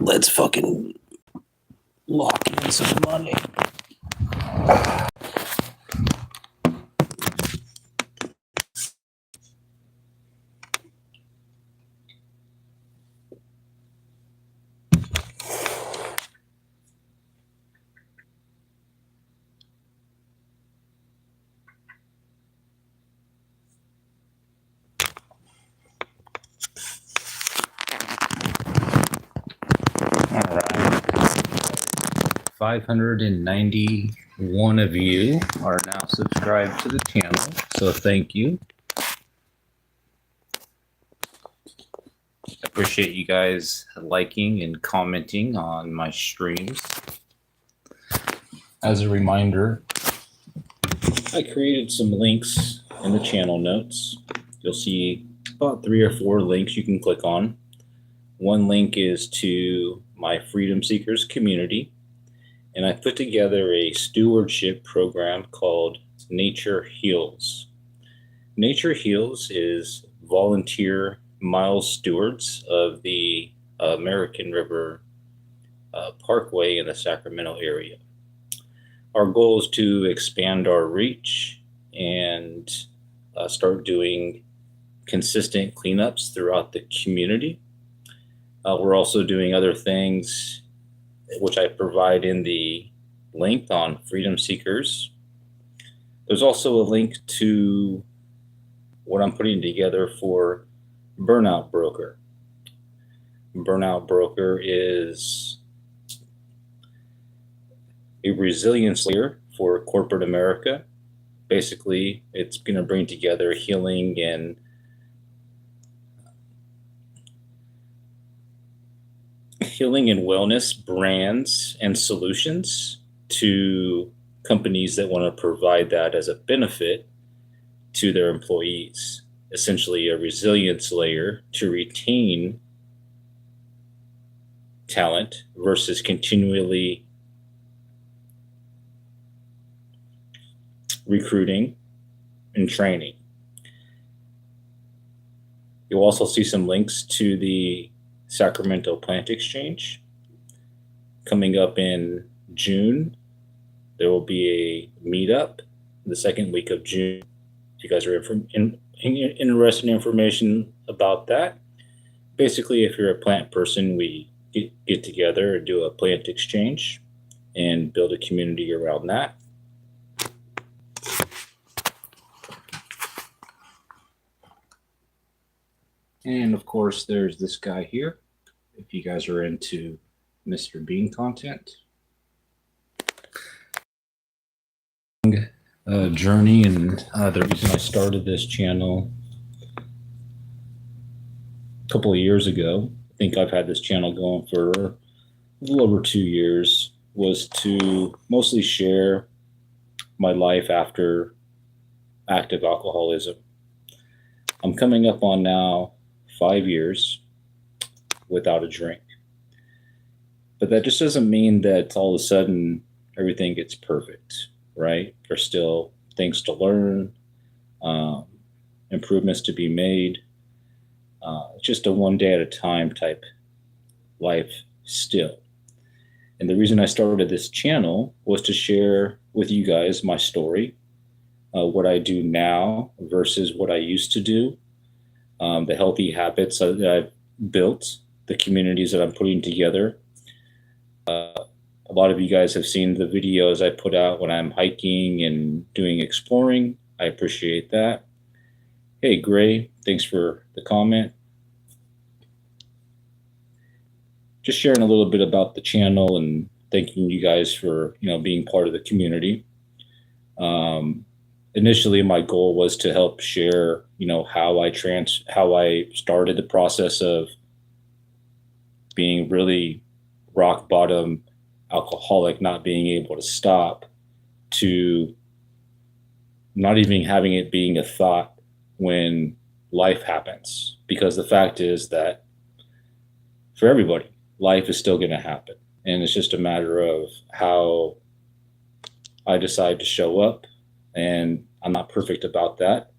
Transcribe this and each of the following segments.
Let's fucking lock in some money. All right. 591 of you are now subscribed to the channel, so thank you. I appreciate you guys liking and commenting on my streams. As a reminder, I created some links in the channel notes. You'll see about 3 or 4 links you can click on. One link is to my Freedom Seekers community, and I put together a stewardship program called Nature Heals. Nature Heals is volunteer miles stewards of the American River Parkway in the Sacramento area. Our goal is to expand our reach and start doing consistent cleanups throughout the community. We're also doing other things which I provide in the link on Freedom Seekers. There's also a link to what I'm putting together for Burnout Broker. Burnout Broker is a resilience layer for corporate America. Basically, it's going to bring together healing and wellness brands and solutions to companies that want to provide that as a benefit to their employees. Essentially, a resilience layer to retain talent versus continually recruiting and training. You'll also see some links to the Sacramento Plant Exchange. Coming up in June, there will be a meetup the second week of June. If you guys are interested in information about that, basically, if you're a plant person, we get together and do a plant exchange and build a community around that. And of course, there's this guy here, if you guys are into Mr. Bean content. Journey, and the reason I started this channel a couple of years ago, I think I've had this channel going for a little over 2 years, was to mostly share my life after active alcoholism. I'm coming up on now 5 years without a drink. But that just doesn't mean that all of a sudden everything gets perfect, right? There's still things to learn, improvements to be made. Just a one day at a time type life still. And the reason I started this channel was to share with you guys my story, what I do now versus what I used to do, the healthy habits that I've built, the communities that I'm putting together. A lot of you guys have seen the videos I put out when I'm hiking and doing exploring. I appreciate that. Hey, Gray, thanks for the comment. Just sharing a little bit about the channel and thanking you guys for being part of the community. Initially, my goal was to help share how I started the process of being really rock bottom alcoholic, not being able to stop, to not even having it being a thought when life happens. Because the fact is that for everybody, life is still going to happen. And it's just a matter of how I decide to show up. And I'm not perfect about that.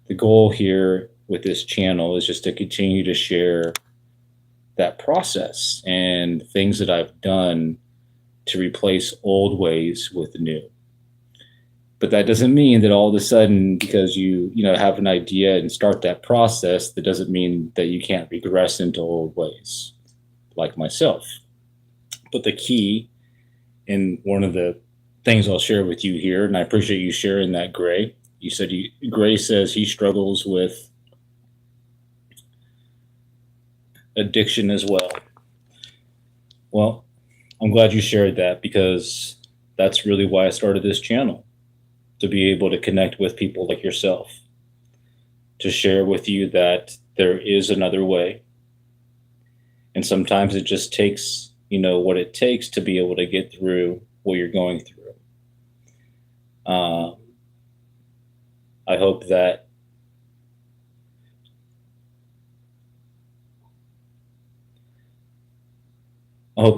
The goal here with this channel is just to continue to share that process and things that I've done to replace old ways with new. But that doesn't mean that all of a sudden, because you have an idea and start that process, that doesn't mean that you can't regress into old ways, like myself. But the key, and one of the things I'll share with you here, and I appreciate you sharing that, Gray. You said Gray says he struggles with addiction as well. Well, I'm glad you shared that, because that's really why I started this channel, to be able to connect with people like yourself, to share with you that there is another way. And sometimes it just takes, what it takes to be able to get through what you're going through. I hope that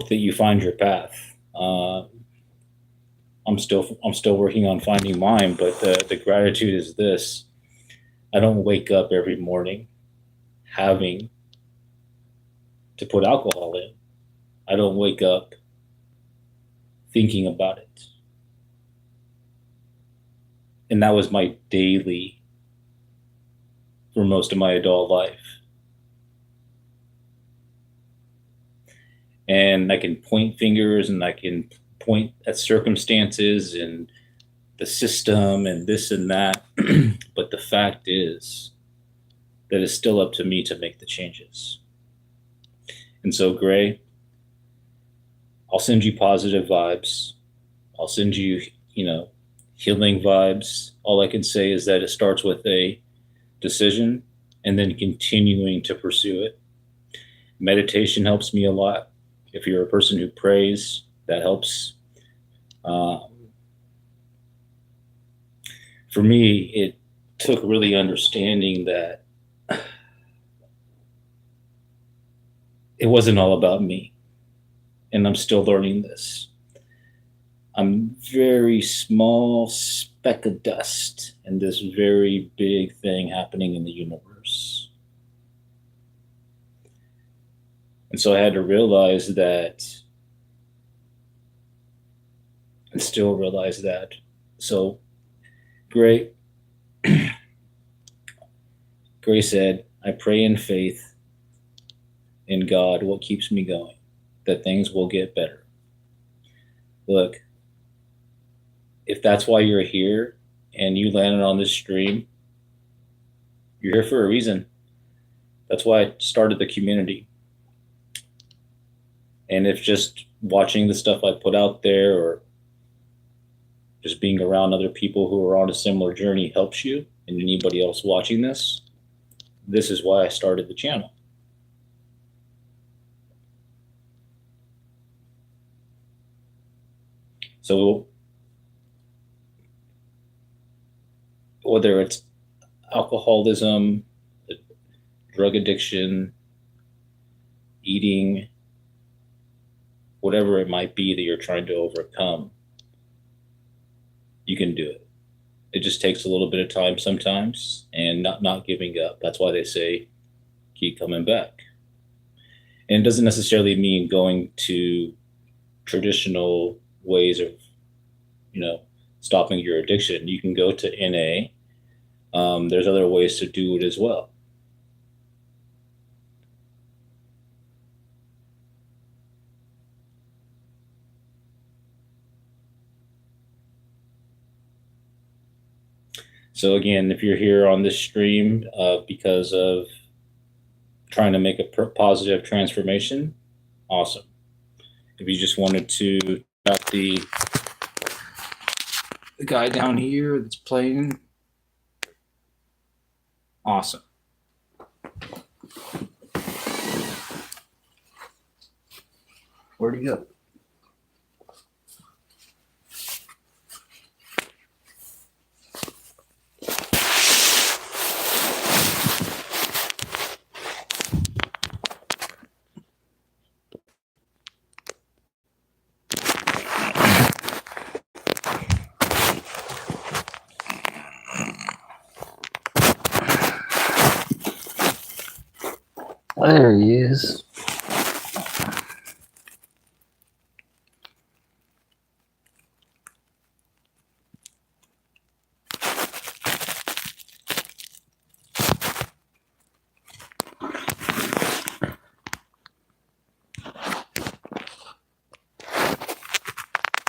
you find your path. I'm still working on finding mine, but the gratitude is this: I don't wake up every morning having to put alcohol in. I don't wake up thinking about it. And that was my daily for most of my adult life. And I can point fingers and I can point at circumstances and the system and this and that. But the fact is that it's still up to me to make the changes. And so, Gray, I'll send you positive vibes. I'll send you, healing vibes. All I can say is that it starts with a decision and then continuing to pursue it. Meditation helps me a lot. If you're a person who prays, that helps. For me, it took really understanding that it wasn't all about me. And I'm still learning this. I'm very small speck of dust in this very big thing happening in the universe. And so I had to realize that, and still realize that. So Gray said, I pray in faith in God, what keeps me going, that things will get better. Look, if that's why you're here and you landed on this stream, you're here for a reason. That's why I started the community. And if just watching the stuff I put out there or just being around other people who are on a similar journey helps you, and anybody else watching this is why I started the channel. So whether it's alcoholism, drug addiction, eating, whatever it might be that you're trying to overcome, you can do it. It just takes a little bit of time sometimes, and not giving up. That's why they say keep coming back. And it doesn't necessarily mean going to traditional ways of, stopping your addiction. You can go to NA. There's other ways to do it as well. So again, if you're here on this stream because of trying to make a positive transformation, awesome. If you just wanted to check out the guy down here that's playing, awesome. Where'd he go? There he is.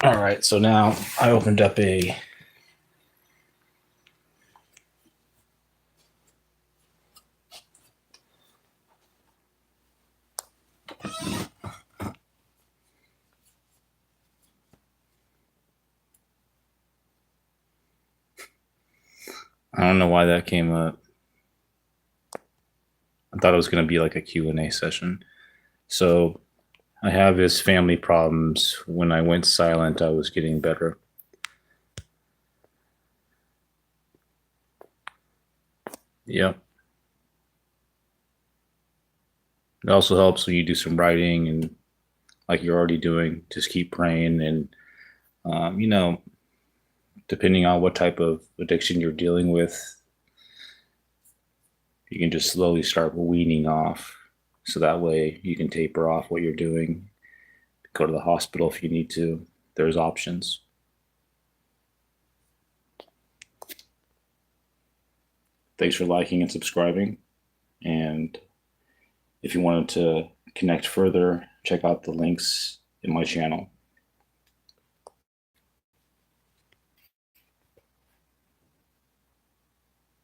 All right, so now I opened up a I don't know why that came up. I thought it was going to be like a Q&A session. So I have his family problems. When I went silent, I was getting better. Yep. It also helps when you do some writing and like you're already doing, just keep praying. And, depending on what type of addiction you're dealing with, you can just slowly start weaning off. So that way you can taper off what you're doing, go to the hospital if you need to. There's options. Thanks for liking and subscribing. And if you wanted to connect further, check out the links in my channel.